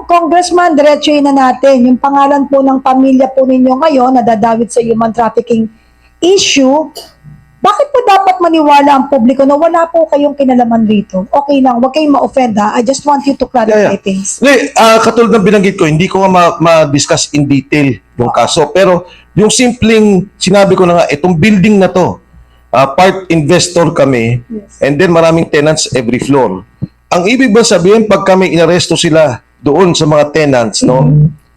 Congressman, diretsuhin na natin. Yung pangalan po ng pamilya po ninyo ngayon, nadadawit sa human trafficking issue, bakit po dapat maniwala ang publiko na wala po kayong kinalaman dito? Okay lang, huwag kayong ma-offend ha. I just want you to clarify things. Hindi, katulad ng binanggit ko, hindi ko nga ma-discuss in detail yung kaso. Pero yung simpleng, sinabi ko na nga, itong building na to, part investor kami, and then maraming tenants every floor. Ang ibig ba sabihin, pag kami inaresto sila doon sa mga tenants, no,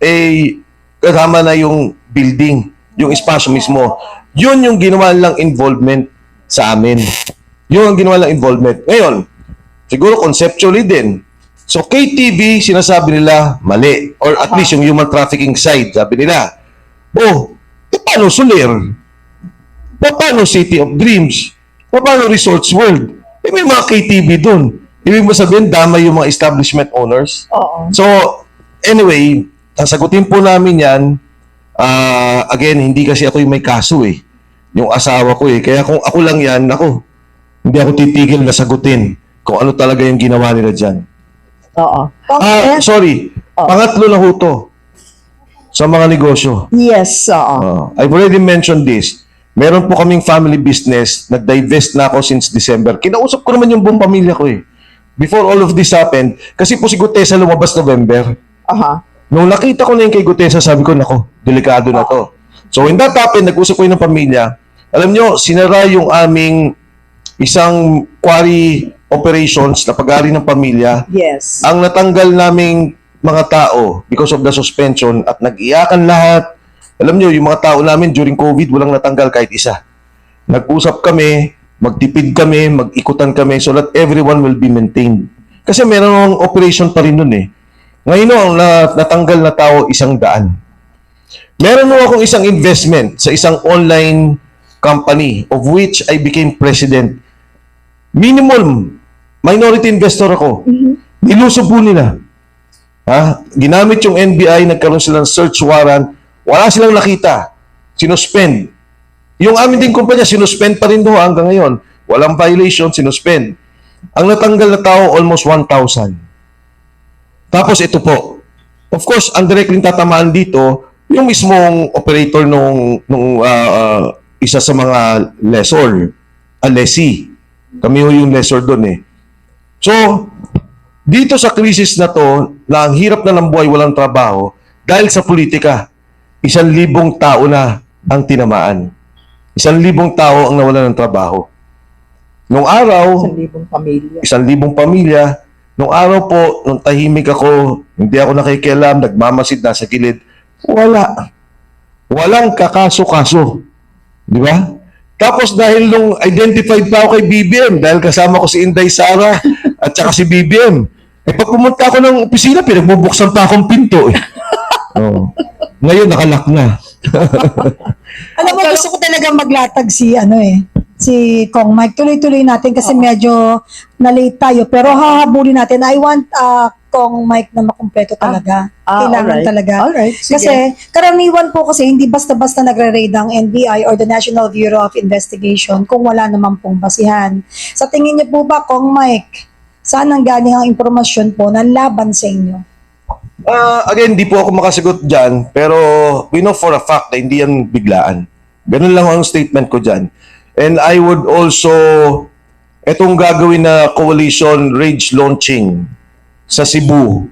eh, kasama na yung building, yung espasyo mismo. Yun yung ginawa lang involvement sa amin. Yun ang ginawa lang involvement. Ngayon, siguro conceptually din. So, KTV, sinasabi nila, mali. Or at least yung human trafficking side, sabi nila, oh, paano Soler? Paano City of Dreams? Paano Resorts World? Eh, may mga KTV doon. Ibig mo sabihin, damay yung mga establishment owners. Oo. So, anyway, sasagutin po namin yan. Again, hindi kasi ako yung may kaso eh. Yung asawa ko eh. Kaya kung ako lang yan, ako, hindi ako titigil na sagutin kung ano talaga yung ginawa nila dyan. Oo. Sorry. Pangatlo na ho to sa mga negosyo. Yes, oo. I've already mentioned this. Meron po kaming family business. Nag-divest na ako since December. Kinausap ko naman yung buong pamilya ko eh. Before all of this happened, kasi po si Gutesa lumabas November. Aha. Nung nakita ko na yung kay Gutesa, sabi ko, nako, delikado na to. So when that happened, nag-usap ko yun ng pamilya. Alam nyo, sinara yung aming isang quarry operations na pag-aari ng pamilya. Yes. Ang natanggal naming mga tao because of the suspension at nag-iyakan lahat. Alam nyo, yung mga tao namin during COVID, walang natanggal kahit isa. Nag-usap kami, magtipid kami, mag-ikutan kami so that everyone will be maintained. Kasi meron operation pa rin nun eh. Ngayon ang natanggal na tao, 100. Meron mo akong isang investment sa isang online company of which I became president. Minimum, minority investor ako. Nilusob po nila. Ginamit yung NBI, nagkaroon sila ng search warrant, wala silang nakita. Sinuspend. Yung amin ding kumpanya, sinuspend pa rin doon hanggang ngayon. Walang violation, sinuspend. Ang natanggal na tao, almost 1,000. Tapos ito po. Of course, ang directly tatamaan dito, yung mismong operator nung isa sa mga lessor, lessee. Kami yung lessor doon eh. So, dito sa krisis na to, na ang hirap na ng buhay, walang trabaho, dahil sa politika, 1,000 tao na ang tinamaan. 1,000 tao ang nawalan ng trabaho. Nung araw, 1,000 pamilya. 1,000 pamilya. Nung araw po, nung tahimik ako, hindi ako nakikialam, nagmamasid, nasa gilid, wala. Walang kakaso-kaso. Di ba? Tapos dahil nung identified pa ako kay BBM, dahil kasama ko si Inday Sara at saka si BBM, eh pag pumunta ako ng opisina, pinagbubuksan pa akong pinto eh. Oh. Ngayon, nakalak na. Alam mo, gusto ko talaga maglatag si Kong Mike. Tuloy-tuloy natin kasi medyo na-late tayo. Pero hahabulin natin. I want Kong Mike na makumpleto talaga. Kailangan alright. talaga. Alright, sige. Kasi karaniwan po kasi hindi basta-basta nagre-raid ang NBI or the National Bureau of Investigation kung wala naman pong basihan. Sa tingin niyo po ba, Kong Mike, saan ang galing ang impormasyon po na laban sa inyo? Again, di po ako makasagot dyan, pero we know for a fact na hindi yan biglaan. Ganun lang ang statement ko dyan. And I would also, etong gagawin na coalition rage launching sa Cebu,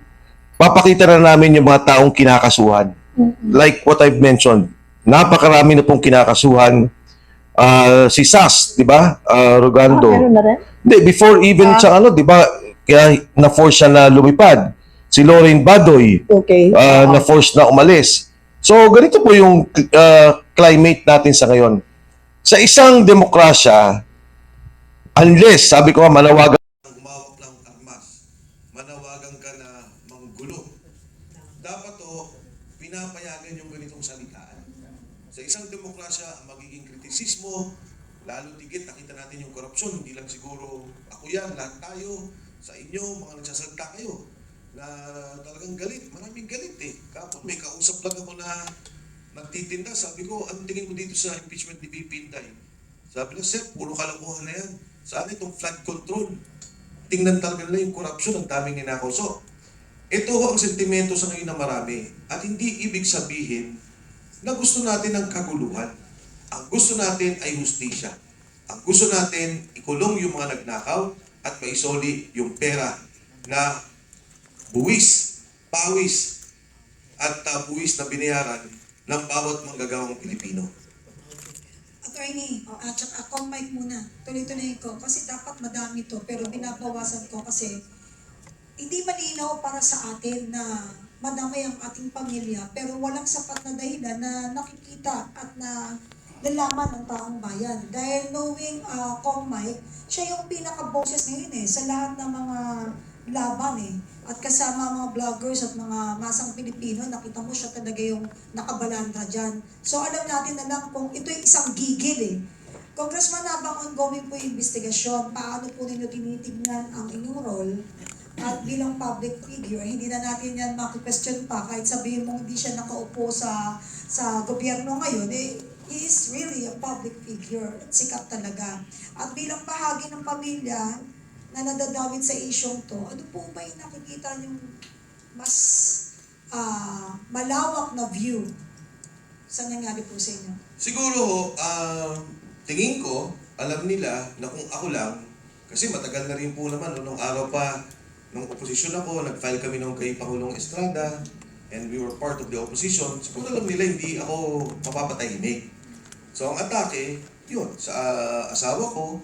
papakita na namin yung mga taong kinakasuhan. Like what I've mentioned, napakarami na pong kinakasuhan. Si SAS, di ba? Rogando. Meron na rin? Hindi, before even sa di ba, kaya na-force siya na lumipad. Si Lorraine Badoy, Okay. na-force na umalis. So, ganito po yung climate natin sa ngayon. Sa isang demokrasya, unless, sabi ko nga, manawagan umawak lang armas, manawagan ka na manggulo, dapat pinapayagan yung ganitong salitaan. Sa isang demokrasya, ang magiging kritisismo, lalo tigit, nakita natin yung korupsyon, hindi lang siguro ako yan, lahat tayo, sa inyo, mga nagsasalita kayo, na talagang galit, maraming galit eh. Kapag may kausap lang ako na nagtitinda, sabi ko, anong tingin mo dito sa impeachment ni VP Inday? Sabi na, Sir, puro kalokohan na yan. Saan itong flood control? Tingnan talaga nila yung korupsyon, ang daming ninakaw. So, Ito ho ang sentimento sa ngayon na marami. At hindi ibig sabihin na gusto natin ng kaguluhan. Ang gusto natin ay hustisya. Ang gusto natin, ikulong yung mga nagnakaw at maisoli yung pera na buwis, pawis, at buwis na binayaran ng bawat manggagawang Pilipino. Attorney, tsaka mic muna. Tuloy-tuloy ko. Kasi dapat madami to, pero binabawasan ko kasi hindi malinaw para sa atin na madami ang ating pamilya, pero walang sapat na dahilan na nakikita at na lalaman ng taong bayan. Dahil knowing Mike, siya yung pinaka-boses ngayon sa lahat ng mga laban At kasama mga vloggers at mga masang Pilipino, nakita mo siya talaga yung nakabalandra dyan. So alam natin na lang kung ito yung isang gigil Congressman, habang ongoing po yung investigasyon, paano po ninyo tinitignan ang inyong role? At bilang public figure, hindi na natin yan maki-question pa kahit sabihin mo hindi siya nakaupo sa gobyerno ngayon, he is really a public figure. Sikat talaga. At bilang bahagi ng pamilya na nadadawit sa isyong to, ano po ba yung nakikita niyong mas malawak na view sa nangyari po sa inyo? Siguro, tingin ko, alam nila na kung ako lang, kasi matagal na rin po naman, nung araw pa, nung oposisyon ako, nag-file kami nung kay Pangulong Estrada, and we were part of the opposition, siguro alam nila hindi ako mapapatahimik. So ang atake, yun, sa asawa ko,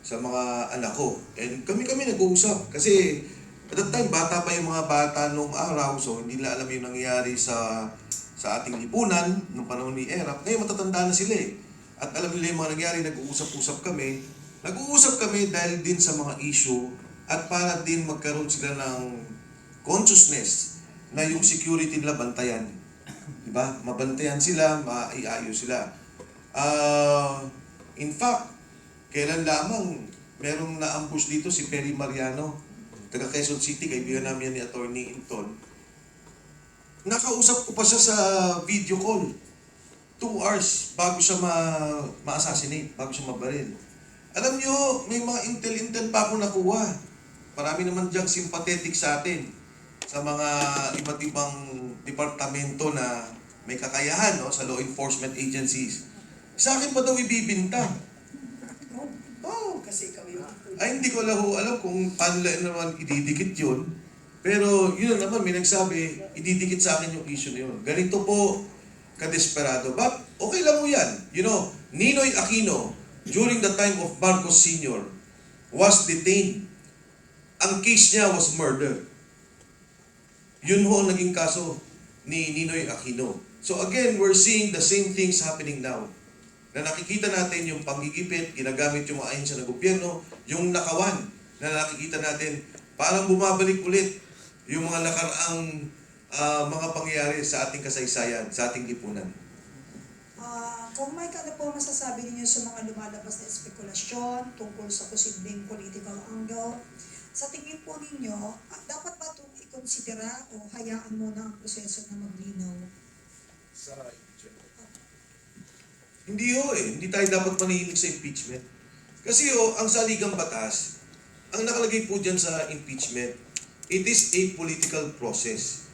sa mga anak ko. And kami nag-uusap. Kasi at that time, bata pa yung mga bata nung araw, so hindi nila alam yung nangyayari sa ating lipunan, nung panahon ni Erap. Ngayon matatanda na sila At alam nila yung mga nangyayari, nag-uusap-usap kami. Nag-uusap kami dahil din sa mga issue at para din magkaroon sila ng consciousness na yung security nila bantayan. Diba? Mabantayan sila, maiayos sila. In fact, kailan lamang merong na-ambush dito si Perry Mariano, taga Quezon City, kaibigan namin yan ni Attorney Inton. Nakausap ko pa siya sa video call. 2 hours bago siya ma-assassinate, bago siya mabaril. Alam nyo, may mga intel pa ako nakuha. Marami naman diyang sympathetic sa atin, sa mga iba't ibang departamento na may kakayahan sa law enforcement agencies. Sa akin ba daw ibibinta? Oh, Kasi ikaw yun. ay hindi ko alam kung paano naman ididikit yun. Pero yun naman, may nagsabi, ididikit sa akin yung issue na yun. Ganito po, kadesperado. But okay lang mo yan. You know, Ninoy Aquino, during the time of Marcos Sr., was detained. Ang case niya was murder. Yun ho ang naging kaso ni Ninoy Aquino. So again, we're seeing the same things happening now. Na nakikita natin yung panggigipit, ginagamit yung mga ahensya ng gobyerno, yung nakawan na nakikita natin, parang bumabalik ulit yung mga nakaraang mga pangyayari sa ating kasaysayan, sa ating lipunan. Kung may ano po masasabi ninyo sa mga lumalabas na espekulasyon tungkol sa posibleng political angle, sa tingin po ninyo, dapat ba itong ikonsidera o hayaan mo na ang proseso na maglinaw? Hindi tayo dapat manihilig sa impeachment. Kasi ang saligang batas, ang nakalagay po dyan sa impeachment, it is a political process.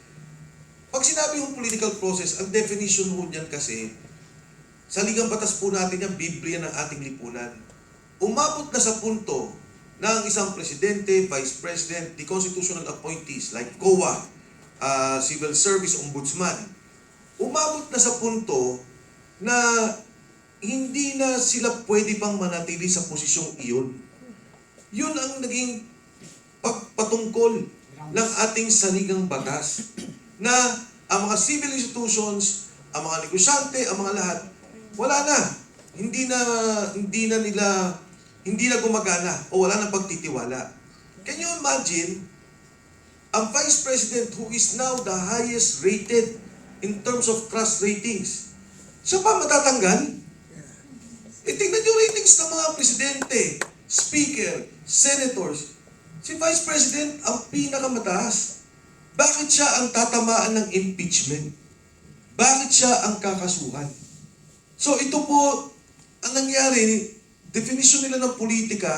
Pag sinabi yung political process, ang definition mo dyan kasi, saligang batas po natin yung Biblia ng ating lipunan. Umabot na sa punto na ang isang presidente, vice president, the constitutional appointees like COA, Civil Service Ombudsman, umabot na sa punto na hindi na sila pwede pang manatili sa posisyong iyon. Yun ang naging pagpatungkol ng ating saligang batas na ang mga civil institutions, ang mga negosyante, ang mga lahat, wala na. Hindi na gumagana o wala na pagtitiwala. Can you imagine ang Vice President who is now the highest rated in terms of trust ratings, siya pa matatanggal? Tingnan yung ratings ng mga presidente, speaker, senators. Si Vice President ang pinakamataas. Bakit siya ang tatamaan ng impeachment? Bakit siya ang kakasuhan? So ito po, ang nangyari, definition nila ng politika,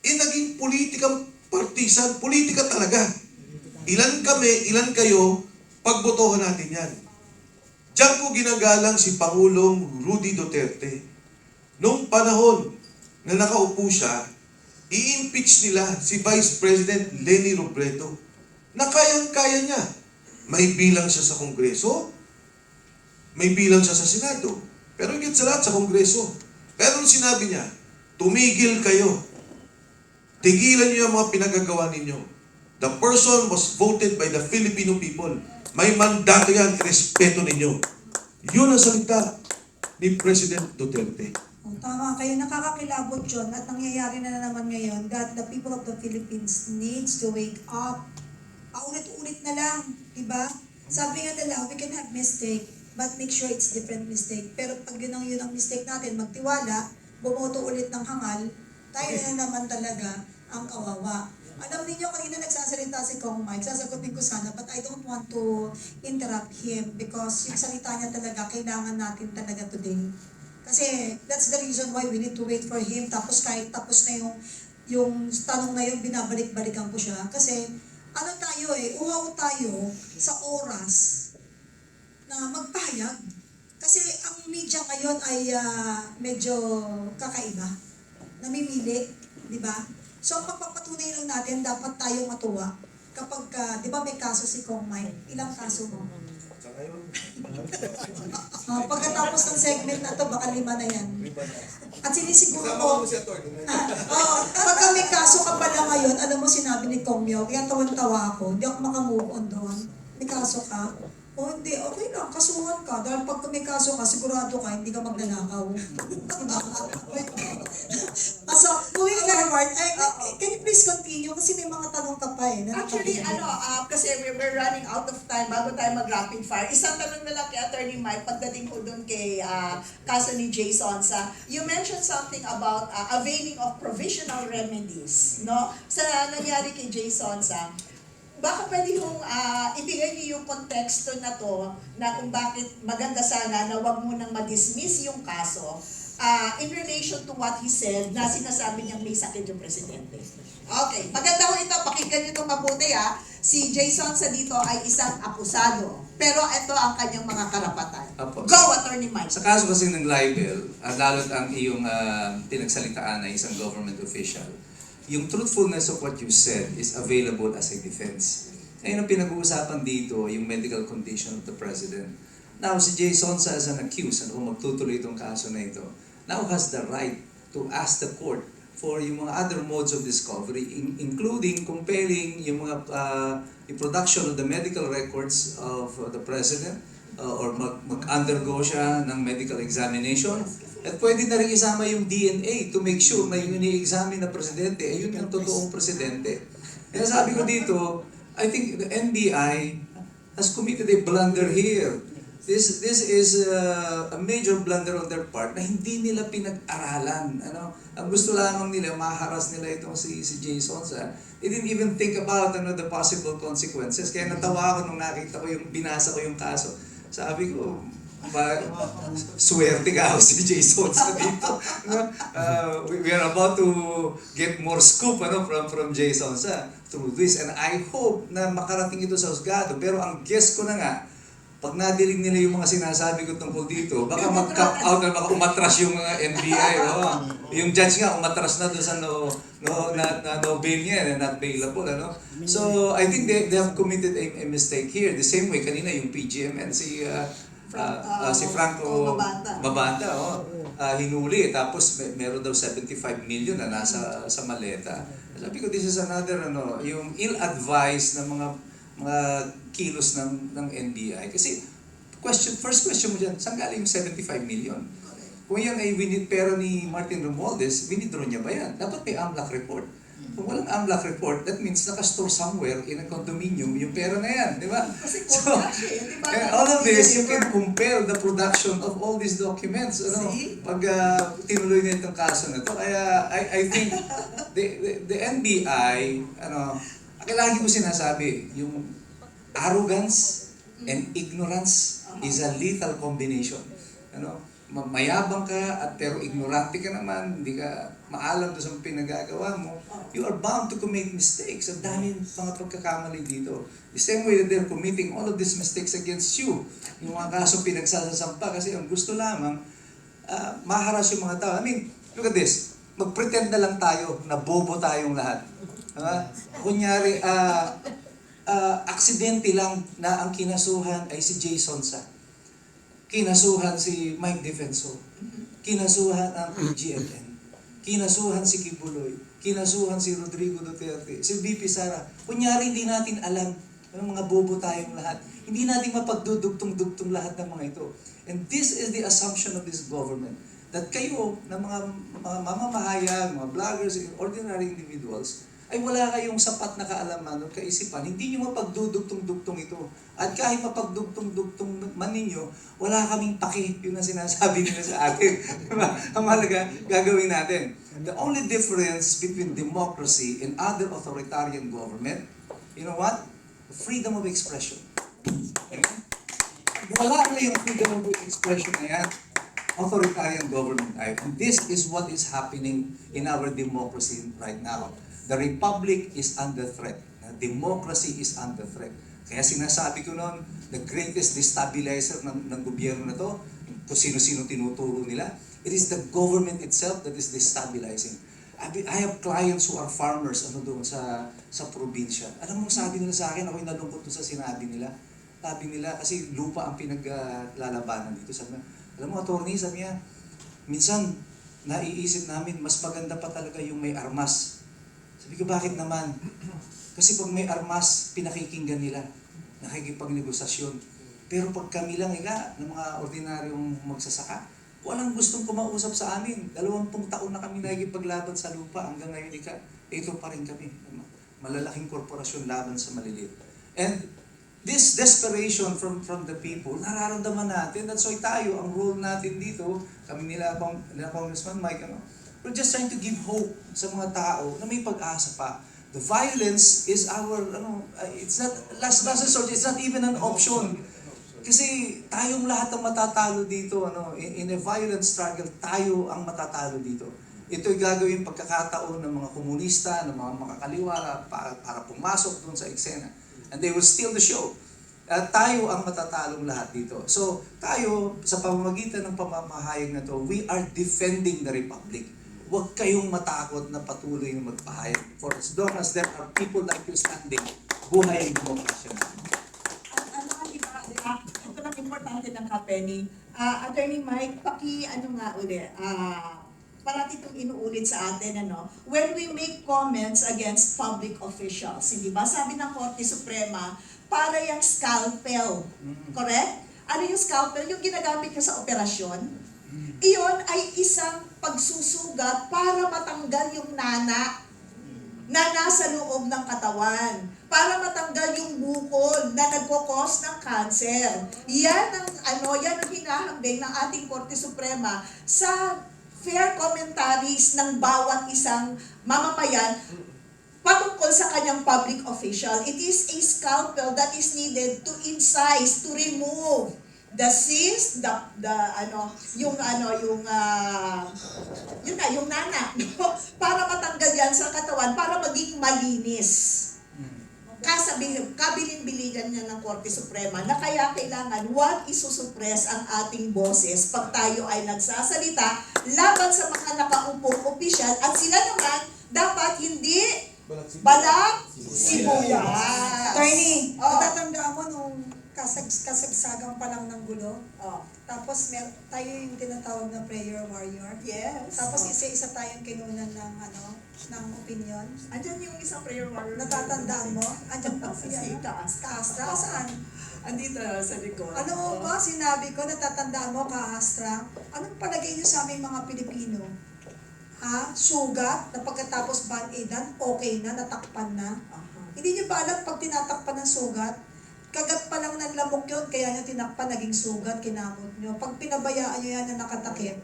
naging politikang partisan, politika talaga. Ilan kami, ilan kayo, pagbotohan natin yan. Diyan ko ginagalang si Pangulong Rudy Duterte. Noong panahon na nakaupo siya, i-impeach nila si Vice President Leni Robredo na kayang-kaya niya. May bilang siya sa Kongreso, may bilang siya sa Senado, pero higit sa lahat sa Kongreso. Pero nung sinabi niya, tumigil kayo. Tigilan niyo yung mga pinagagawa ninyo. The person was voted by the Filipino people. May mandato yan, respeto ninyo. Yun ang salita ni President Duterte. Tama kayo, nakakakilabot yun at nangyayari na naman ngayon that the people of the Philippines needs to wake up. Paulit-ulit na lang, diba? Sabi nga nila, we can have mistake, but make sure it's different mistake. Pero pag yun ang mistake natin, magtiwala, bumoto ulit ng hangal, tayo na naman talaga ang kawawa. Alam niyo kanina nagsasalita si Kong Mike, sasagutin ko sana, but I don't want to interrupt him because yung salita niya talaga, kailangan natin talaga today. Kasi that's the reason why we need to wait for him. Tapos kahit tapos na yung tanong na yun, binabalik-balikan ko siya. Kasi ano tayo uhaw tayo sa oras na magpahayag. Kasi ang media ngayon ay medyo kakaiba. Namimili, di ba? So ang pagpapatunay lang natin, dapat tayo matuwa. Kapag, di ba may kaso si Kong Mike? Ilang kaso mo? Pagkatapos ng segment na to, baka 5 na yan. At sinisiguro ko, pagka may kaso ka pala ngayon, alam mo sinabi ni Kong Myo, kaya tawan-tawa ako, hindi ako makamove on doon. May kaso ka? O hindi, okay lang, kasuhan ka. Dahil pag may kaso ka, sigurado ka, hindi ka magnanakaw. So, moving forward, can you please continue? Kasi may mga tanong ka pa na Actually, nakapagod. kasi we're running out of time bago tayo mag-rapid fire. Isang tanong na lang kay Attorney Mike pagdating ko doon kay kaso ni Jay Sonsa. You mentioned something about availing of provisional remedies, no? Sa nangyari kay Jay Sonsa. Baka pwede yung ibigay niyo yung konteksto na to na kung bakit maganda sana na wag mo nang ma-dismiss yung kaso in relation to what he said na sinasabi niyang may sakit yung presidente. Okay, maganda ko ito, pakinggan niyo itong mabuti Si Jason sa dito ay isang akusado, pero ito ang kanyang mga karapatan. Apo. Go, Attorney Mike. Sa kaso kasi ng libel, lalo't ang iyong pinagsalitaan ay isang government official, yung truthfulness of what you said is available as a defense. Ngayon ang pinag-uusapan dito, yung medical condition of the president. Now, si Jay Sonsa as an accused, kung magtutuloy itong kaso na ito, now has the right to ask the court for yung mga other modes of discovery, including compelling yung mga yung production of the medical records of the president, or mag-undergo siya ng medical examination. At pwede na rin isama yung DNA to make sure na yung ini-examine na presidente ay yun yung totoong presidente. Kaya sabi ko dito, I think the NBI has committed a blunder here. This is a major blunder on their part na hindi nila pinag-aralan. Ang gusto lamang nila, maharas nila itong si Jason. They didn't even think about the possible consequences. Kaya natawa ako nung nakita ko binasa ko yung kaso. Sabi ko, swerte ka si Jason dito. We are about to get more scoop from Jason through this. And I hope na makarating ito sa husgado. Pero ang guess ko na nga, pag nadinig nila yung mga sinasabi ko tungkol dito, baka mag-cap out na baka umatras yung mga NBI. Yung judge nga, umatras na doon sa no bail niya, not bailable. So, I think they have committed a mistake here. The same way, kanina yung PGM and si Franco Mabanta, hinuli. Tapos meron daw 75 million na nasa sa maleta. Sabi ko, this is another, yung ill-advised na mga kilos ng NBI. Kasi first question mo dyan, saan galing yung 75 million? Kung yan ay pera ni Martin Romualdez, withdraw niya ba yan? Dapat may AMLAC report. Kung walang AMLAC report, that means nakastore somewhere in a condominium yung pera na yan, di ba? Kasi So, di ba? all of this, you can compare the production of all these documents. Pag tinuloy na itong kaso na to. Kaya I think the NBI, lagi ko sinasabi, yung arrogance and ignorance is a lethal combination. mayabang ka at pero ignorante ka naman, hindi ka maalam doon sa pinagagawa mo, you are bound to commit mistakes. Ang daming mga pagkakamali dito. The same way that they're committing all of these mistakes against you. Yung mga kasong pinagsasasampa kasi ang gusto lamang, maharas yung mga tao. I mean, look at this. Mag-pretend na lang tayo na bobo tayong lahat. Kunyari, aksidente lang na ang kinasuhan ay si Jason Sa. Kinasuhan si Mike Defensor. Kinasuhan ang PGMN. Kinasuhan si Kibuloy. Kinasuhan si Rodrigo Duterte. Si VP Sara. Kunyari, hindi natin alam. Mga bobo tayong lahat. Hindi natin mapagdudugtong-dugtong lahat ng mga ito. And this is the assumption of this government. That kayo, na mga mamamahayag, mga vloggers, ordinary individuals, ay wala kayong sapat na kaalaman o kaisipan, hindi nyo mapagdudugtong-dugtong ito. At kahit mapagdugtong-dugtong man ninyo, wala kaming paki, yun ang sinasabi nila sa atin. Ang mahalaga, gagawin natin. The only difference between democracy and other authoritarian government, you know what? Freedom of expression. Amen? Wala na yung freedom of expression na yan, authoritarian government tayo. And this is what is happening in our democracy right now. The republic is under threat. The democracy is under threat. Kaya sinasabi ko noon, the greatest destabilizer ng gobyerno na to, kung sino-sino tinuturo nila, it is the government itself that is destabilizing. I have clients who are farmers doon sa probinsya. Alam mo, sabi nila sa akin, ako'y nalungkot doon sa sinabi nila. Sabi nila, kasi lupa ang pinaglalabanan dito. Sabi nila, alam mo, attorney, sabi niya, minsan, naiisip namin, mas maganda pa talaga yung may armas. Sabi ko, bakit naman? Kasi pag may armas, pinakikinggan nila. Nakikipagnegosasyon. Pero pag kami lang, ng mga ordinaryong magsasaka, walang gustong kumausap sa amin. 20 taon na kami nakikipaglaban sa lupa. Hanggang ngayon, ito pa rin kami. Malalaking korporasyon laban sa maliliit. And this desperation from the people, nararamdaman natin. That's why tayo, ang role natin dito, kami nila Congressman Mike, we're just trying to give hope sa mga tao na may pag-asa pa. The violence is our, it's not, last resort, it's not even an option. Kasi tayong lahat ang matatalo dito, in a violent struggle, tayo ang matatalo dito. Ito'y gagawin pagkakataon ng mga komunista, ng mga makakaliwa para pumasok doon sa eksena. And they will steal the show. Tayo ang matatalong lahat dito. So, tayo, sa pamamagitan ng pamamahayag na to, we are defending the republic. Huwag kayong matakot na patuloy na magpahayag. For as long as there are people like you standing, buhay ang demokrasya natin. Ito lang importante ng Kapeni. Attorney Mike, parati itong inuulit sa atin, when we make comments against public officials, hindi ba? Sabi ng Korte Suprema, para yung scalpel. Correct? Ano yung scalpel? Yung ginagamit niya sa operasyon. Iyon ay isang pagsusugat para matanggal yung nana na nasa loob ng katawan. Para matanggal yung bukol na nagkokos ng cancer. Yan ang hinahambing ng ating Korte Suprema sa fair commentaries ng bawat isang mamamayan patungkol sa kanyang public official. It is a scalpel that is needed to incise, to remove the cyst, yung nana, para matanggal yan sa katawan, para maging malinis. Kabilin-biligan niya ng Korte Suprema na kaya kailangan huwag isusuppress ang ating boses pag tayo ay nagsasalita laban sa mga nakaupong opisyal at sila naman dapat hindi balat sibuyas. Attorney, natatandaan mo nung kasagsagang pa lang ng gulo? Tapos tayo yung tinatawag na prayer warrior. Yes. Tapos isa-isa tayong kinunan ng opinion. Andyan yung isang prayer warrior. Natatandaan mo? Andyan pa siya. Si Kaastra. Saan? Andito sa likod. Ano mo ba sinabi ko, natatandaan mo, Kaastra? Anong palagay niyo sa aming mga Pilipino? Sugat na pagkatapos band-aidan, okay na, natakpan na. Hindi niyo ba alam pag tinatakpan ng sugat, kagat pa lang ng lamok yun, kaya niyo tinakpan, naging sugat, kinamot niyo. Pag pinabayaan niyo yan na nakatakip,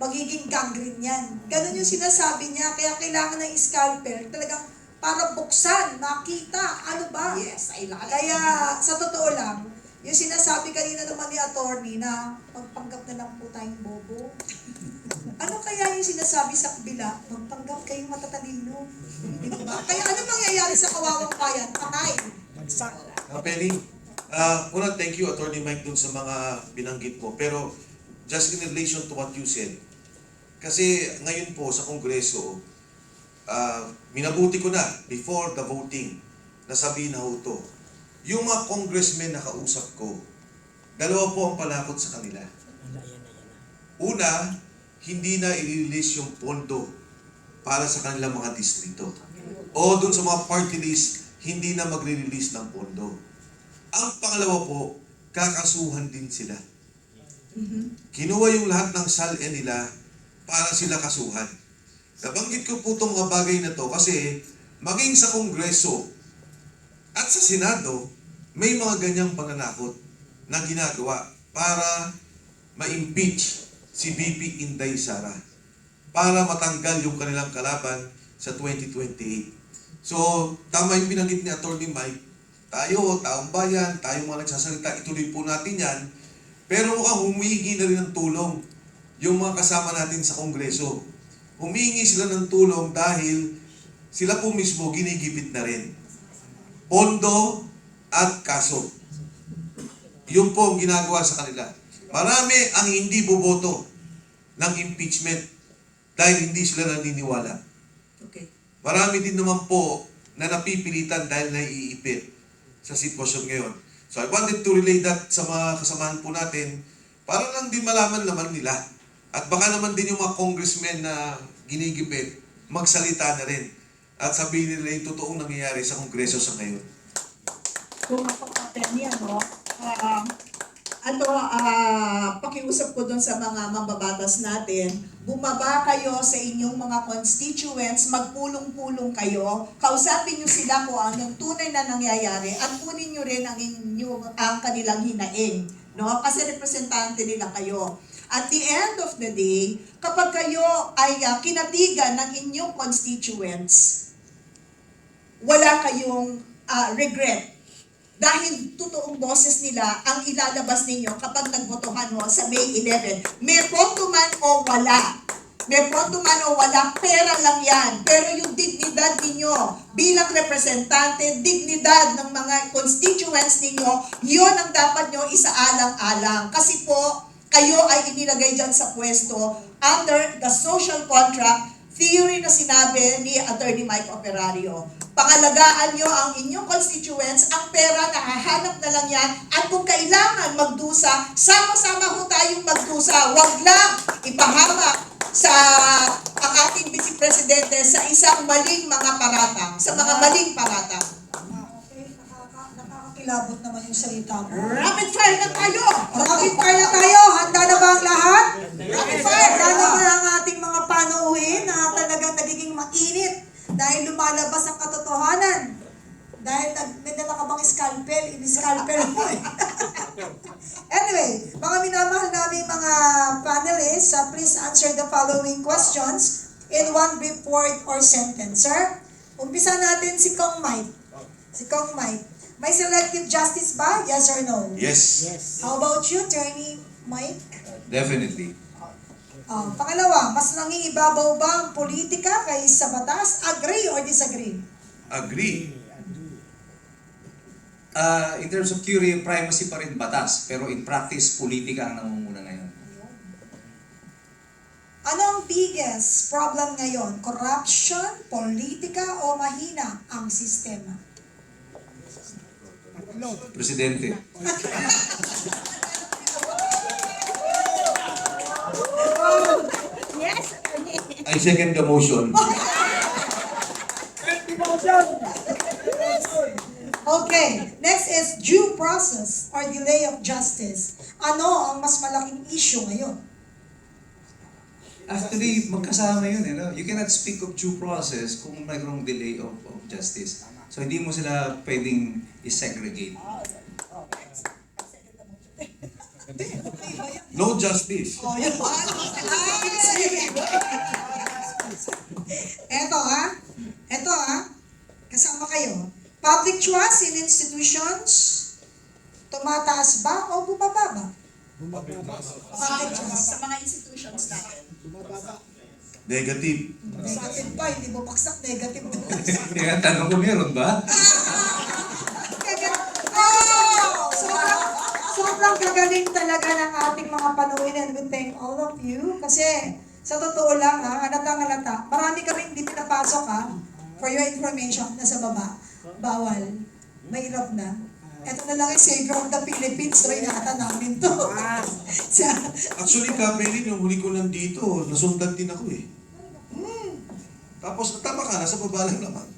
magiging gangrene yan. Ganun yung sinasabi niya, kaya kailangan ng scalpel, talagang para buksan, makita, ano ba? Yes, I like it. Kaya, sa totoo lang, Yung sinasabi kanina naman ni attorney na magpanggap na lang po tayong bobo. Ano kaya yung sinasabi sa kabila? Magpanggap kayong matatalino. Di ba? Kaya ano mangyayari sa kawawang bayan? Patay. Penny, una, thank you, Attorney Mike, dun sa mga binanggit mo. Pero, just in relation to what you said, kasi ngayon po sa Kongreso, minabuti ko na, before the voting, nasabihin na ho to. Yung mga congressmen na kausap ko, dalawa po ang panakot sa kanila. Una, hindi na i-release yung pondo para sa kanilang mga distrito. O dun sa mga party list, hindi na magre-release ng pondo. Ang pangalawa po, kakasuhan din sila. Kinuha yung lahat ng SALE nila para sila kasuhan. Nabanggit ko po itong mga bagay na to kasi maging sa Kongreso at sa Senado, may mga ganyang pananakot na ginagawa para ma-impeach si VP Inday Sara para matanggal yung kanilang kalaban sa 2028. So, tama yung binanggit ni Atty. Mike, tayo, taong bayan, tayo mga nagsasalita, ituloy po natin yan, pero mukhang humihingi na rin ng tulong yung mga kasama natin sa Kongreso. Humihingi sila ng tulong dahil sila po mismo ginigipit na rin. Pondo at kaso. Yun po ang ginagawa sa kanila. Marami ang hindi boboto ng impeachment dahil hindi sila naniniwala. Okay. Marami din naman po na napipilitan dahil naiipit sa sitwasyon ngayon. So I wanted to relay that sa mga kasamahan po natin para lang din malaman naman nila. At baka naman din yung mga congressmen na ginigipit, magsalita na rin. At sabihin nila yung totoong nangyayari sa Kongreso sa ngayon. Kung ako attorney, pakiusap ko dun sa mga mambabatas natin, bumaba kayo sa inyong mga constituents, magpulong-pulong kayo, kausapin nyo sila kung anong tunay na nangyayari at kunin nyo rin ang kanilang hinaing. No? Kasi representante nila kayo. At the end of the day, kapag kayo ay kinatigan ng inyong constituents, wala kayong regret. Dahil totoong boses nila ang ilalabas ninyo kapag nagbotohan mo sa May 11. May boto man o wala. May boto man o wala, pera lang yan. Pero yung dignidad ninyo bilang representante, dignidad ng mga constituents ninyo, yun ang dapat nyo isaalang-alang. Kasi po, kayo ay inilagay dyan sa pwesto under the social contract theory na sinabi ni Atty. Mike Operario. Pangalagaan nyo ang inyong constituents, ang pera nahahanap na lang yan, at kung kailangan magdusa, sama-sama ho tayong magdusa. Huwag lang ipahamak sa ang ating Vice Presidente sa isang maling mga paratang, sa mga maling paratang. Okay, nakakakilabot naman yung salita mo. Rapid fire na tayo! Rapid fire na tayo! Handa na ba ang lahat? Rapid fire! Handa na ba ang ating mga panuhin na talagang nagiging mainit dahil lumalabas ang katotohanan? Dahil may dala ka bang scalpel? Ini-scalpel mo eh. Anyway, mga minamahal namin mga panelists, please answer the following questions in one brief word or sentence. Sir, umpisa natin si Kong Mike. Si Kong Mike. May selective justice ba? Yes or no? Yes. How about you, Attorney Mike? Definitely. Pangalawa, mas nangingibabaw ba ang politika kaysa batas? Agree or disagree? Agree. In terms of theory, primacy pa rin batas, pero in practice, politika ang nangunguna ngayon. Ano ang biggest problem ngayon? Corruption, politika, o mahina ang sistema? Presidente. I second the motion. Okay, next is due process or delay of justice. Ano ang mas malaking issue ngayon? Actually, magkasama yun. No? You cannot speak of due process kung mayroong delay of justice. So hindi mo sila pwedeng i-segregate. No justice. Eto kasama kayo. Public trust in institutions, tumataas ba o bumaba ba? Sa mga institutions natin. Negative. Negative pa, hindi bumagsak, negative daw. Kaya tanong ko, meron ba? Oh! Sobrang gagaling talaga ng ating mga panuwin, and we thank all of you. Kasi sa totoo lang halata. Marami kami hindi pinapasok for your information, nasa baba. Bawal. Mahirap na. Ito na lang yung Savior of the Philippines, try yata namin to. Actually, Kapelin, yung huli ko nandito, nasundan din ako eh. Tapos, tama ka, nasa baba lang naman.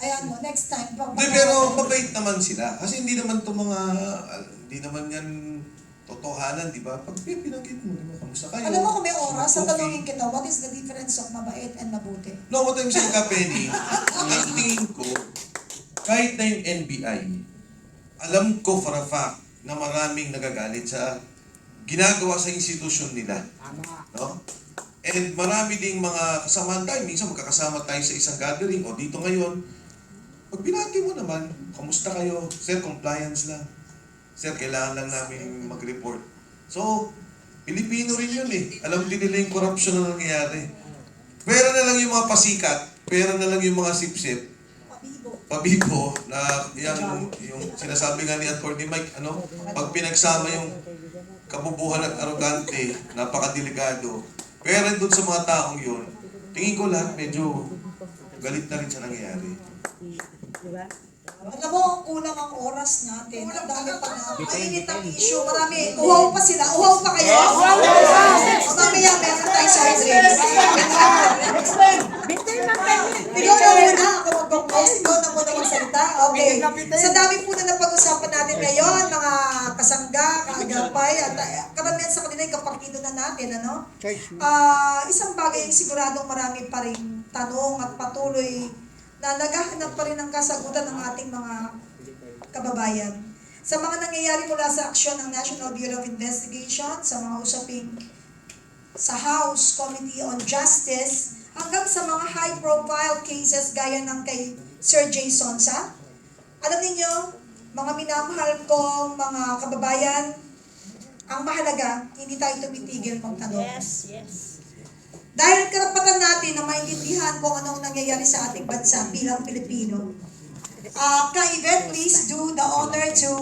Ayan mo, next time. Hindi, pero mabait naman sila. Kasi hindi naman hindi naman yan totohanan, di ba? Pag pinanggit mo, di ba? Kamusta kayo? Alam mo kung may oras, Okay. tatanungin kita, what is the difference of mabait and mabuti? No, what I'm saying, Kapeni, ang tingin ko, kahit na yung NBI, alam ko for a fact na maraming nagagalit sa ginagawa sa institusyon nila. No? And marami ding mga kasamahan tayo. Minsan magkakasama tayo sa isang gathering o dito ngayon. Pag binati mo naman, kamusta kayo? Sir, compliance lang. Sir, kailangan lang namin mag-report. So, Pilipino rin yun eh. Alam din nila yung corruption na nangyayari. Pera na lang yung mga pasikat, pera na lang yung mga sipsip, pabibo na yung sinasabi nga ni Atty. Mike, pag pinagsama yung kabubuhan at arogante, napakadelikado. Pero doon sa mga taong yun, tingin ko lahat medyo galit na rin sa nangyayari. Alam mo, kulang ang oras natin. Ang dami pa na. Mainit ang issue. Marami. Uhaw pa sila. Uhaw pa kayo? Uhaw pa! O mamaya, meron tayo soft drinks. Ikaw na muna. Ako mag-post. Ikaw na muna magsalita. Okay. Sa dami po na napag-usapan natin ngayon, mga kasangga, kaagapay, at karamihan sa kanila yung kapartido na natin, isang bagay yung siguradong marami pa rin tanong at patuloy na naghahanap pa rin ng kasagutan ng ating mga kababayan. Sa mga nangyayari mula sa aksyon ng National Bureau of Investigation, sa mga usaping sa House Committee on Justice, hanggang sa mga high-profile cases gaya ng kay Sir Jay Sonsa. Alam niyo, mga minamahal kong mga kababayan, ang mahalaga, hindi tayo tumitigil magtanong. Yes. Dahil karapatan natin na maintindihan kung anong nangyayari sa ating bansa bilang Pilipino. Ka-event, please do the honor to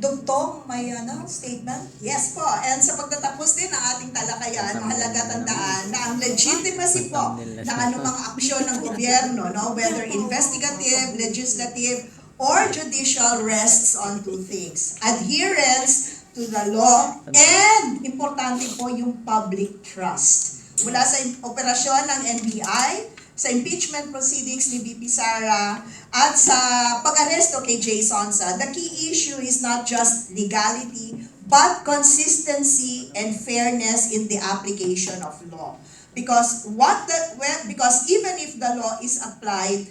Dugtong, may statement. Yes po. And sa pagtatapos din ng ating talakayan, mahalaga tandaan na ang legitimacy po ng anumang aksyon ng gobyerno, whether investigative, legislative, or judicial, rests on two things: adherence to the law and, importante po, yung public trust. Mula sa operasyon ng NBI, sa impeachment proceedings ni VP Sara, at sa pag-aresto kay Jay Sonsa, the key issue is not just legality, but consistency and fairness in the application of law. Because even if the law is applied,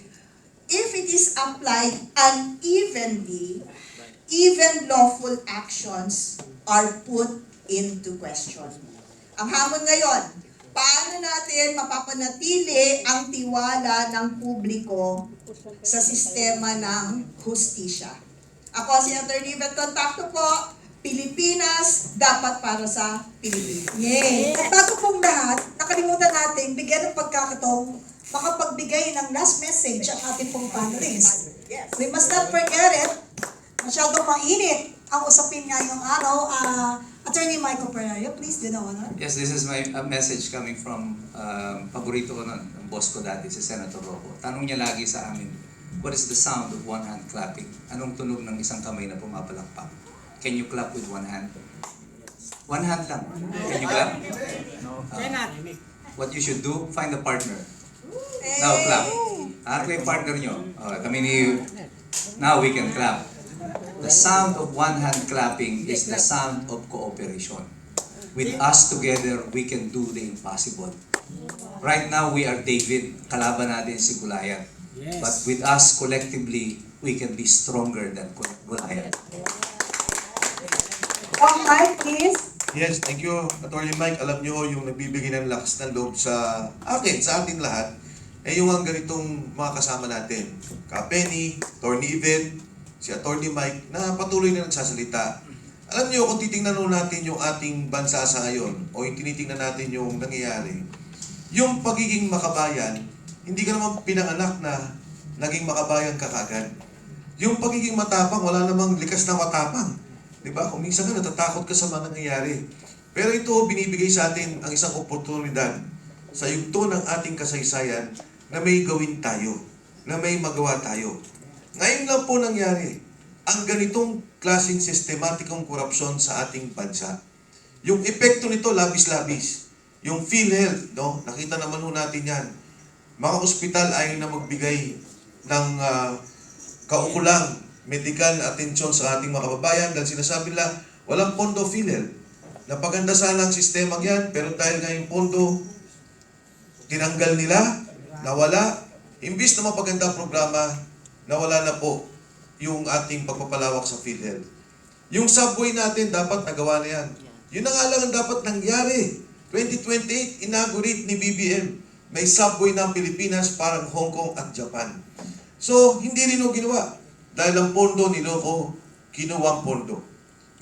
if it is applied unevenly, even lawful actions are put into question. Ang hamon ngayon, paano natin mapapanatili ang tiwala ng publiko sa sistema ng hustisya? Ako si Atty. Yvette Contacto po, Pilipinas, dapat para sa Pilipinas. Yay! At bago pong lahat, nakalimutan natin bigyan ng pagkakataong makapagbigay ng last message ang ating pong panelists. Yes. We must not forget it. Masyadong mainit ang usapin ngayong araw. Attorney Michael Pereira, please do the honor. Yes, this is my message coming from paborito ko nun, ang boss ko dati, si Senator Rocco. Tanong niya lagi sa amin, what is the sound of one hand clapping? Anong tunog ng isang kamay na pumapalakpak? Can you clap with one hand? One hand lang. Can you clap? What you should do, find a partner. Now clap. Ako yung partner nyo. Now we can clap. The sound of one hand clapping is the sound of cooperation. With us together, we can do the impossible. Right now, we are David, kalaban natin si Goliath. But with us collectively, we can be stronger than Goliath. One mic, please. Yes, thank you, Atty. Mike. Alam nyo, yung nagbibigay ng lakas ng loob sa atin, sa ating lahat, yung ang ganitong mga kasama natin. Kapeni, Atty. Yvette, si Attorney Mike, na patuloy na nagsasalita. Alam niyo, kung titingnan natin yung ating bansa sa ngayon, o yung tinitingnan natin yung nangyayari, yung pagiging makabayan, hindi ka naman pinanganak na naging makabayan ka kagad. Yung pagiging matapang, wala namang likas na matapang. Diba? Kung minsan nga natatakot ka sa mga nangyayari. Pero ito, binibigay sa atin ang isang oportunidad sa yugto ng ating kasaysayan na may gawin tayo, na may magawa tayo. Ngayon lang po nangyari ang ganitong klaseng sistematikong korupsyon sa ating bansa. Yung epekto nito, labis-labis. Yung PhilHealth, no? Nakita naman ho natin yan. Mga ospital ayaw na magbigay ng kaukulang medical atensyon sa ating mga kababayan dahil sinasabi nila, walang pondo PhilHealth. Napaganda sana ang sistema yan, pero dahil nga yung pondo, tinanggal nila, nawala. Imbis na mapaganda ang programa, nawala na po yung ating pagpapalawak sa PhilHealth. Yung subway natin, dapat nagawa na yan. Yun na nga lang ang dapat nangyari. 2028, inaugurate ni BBM. May subway ng Pilipinas parang Hong Kong at Japan. So, hindi rin o ginawa. Dahil ang pondo niloko, kinuwang pondo.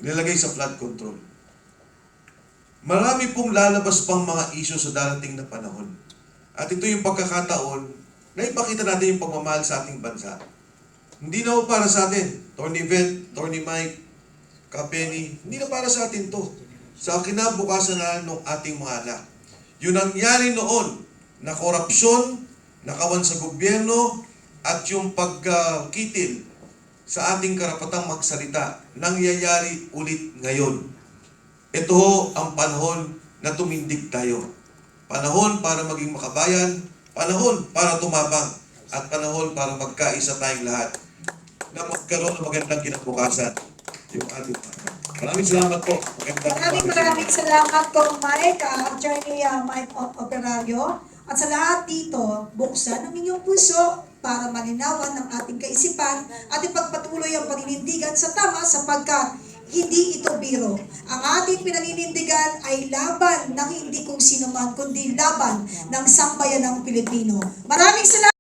Nilagay sa flood control. Marami pong lalabas pang mga isyu sa darating na panahon. At ito yung pagkakataon na ipakita natin yung pagmamahal sa ating bansa. Hindi na ho para sa atin. Tony Vet, Tony Mike, Kapeni, hindi na para sa atin to. Sa kinabukasan na ng ating mga anak. Yung nangyari noon na korupsyon, nakawan sa gobyerno, at yung pagkitil sa ating karapatang magsalita, nangyayari ulit ngayon. Ito ho ang panahon na tumindig tayo. Panahon para maging makabayan, panahon para tumabang, at panahon para magkaisa tayong lahat na magkaroon ng magandang kinabukasan yung ating mga. Maraming salamat po. Maraming salamat po, Mike, Attorney Mike Operario. At sa lahat dito, buksan ang inyong puso para malinawan ng ating kaisipan at ipagpatuloy ang paninindigan sa tama sapagkat hindi ito biro. Ang ating pinaninindigan ay laban ng hindi kung sino man, kundi laban ng sambayanang Pilipino. Maraming salamat!